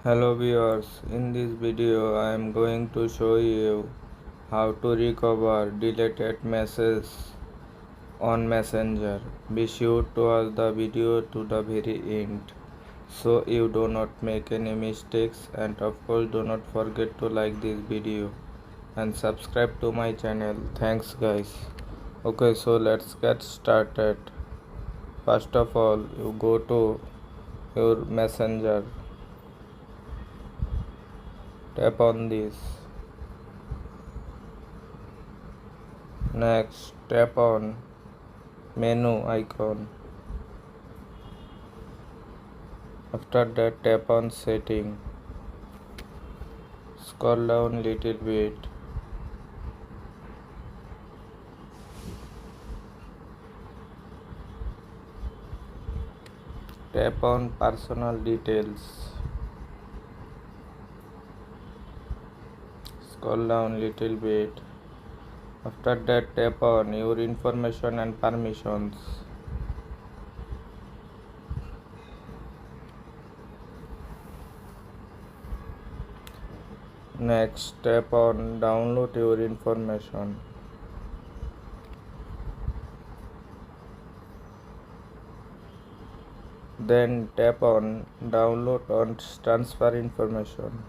Hello viewers, in this video I am going to show you how to recover deleted messages on Messenger. Be sure to watch the video to the very end so you do not make any mistakes, and of course do not forget to like this video and subscribe to my channel. Thanks guys. Okay, so let's get started. First of all, you go to your Messenger, tap on this. Next, tap on menu icon. After that, tap on setting. Scroll down little bit. Tap on personal details. Scroll down little bit. After that, tap on your information and permissions. Next, tap on download your information. Then tap on download on transfer information.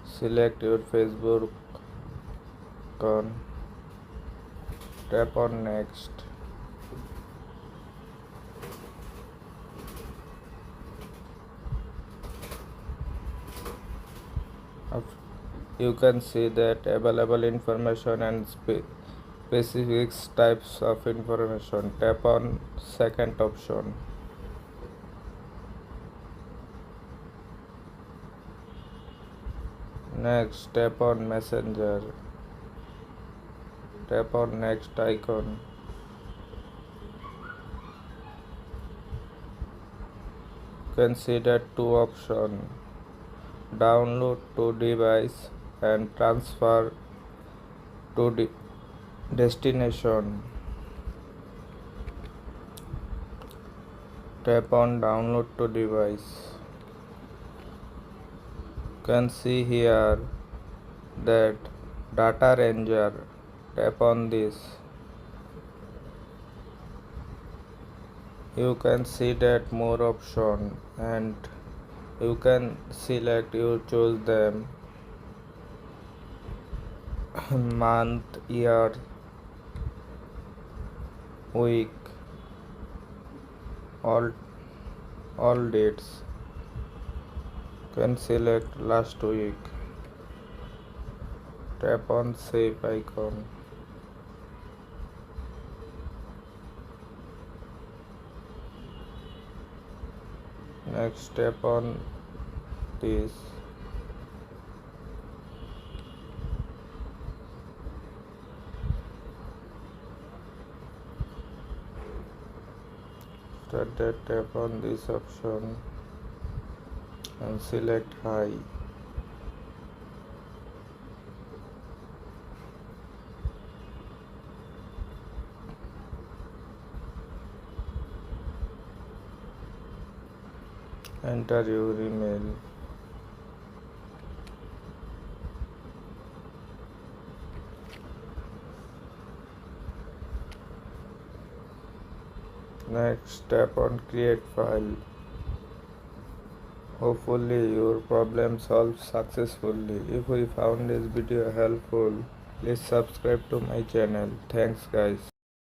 Select your Facebook icon. Tap on next. You can see that available information and specific types of information. Tap on second option. Next, tap on Messenger. Tap on next icon. You can see that two options: download to device and transfer to destination. Tap on download to device. You can see here that data ranger. Tap on this. You can see that more option, and you can select, you choose them: month, year, week, all dates. You can select last week. Tap on save icon. Next, tap on this. After that, tap on this option and select high. Enter your email. Next, tap on create file. Hopefully your problem solved successfully. If you found this video helpful, please subscribe to my channel. Thanks guys.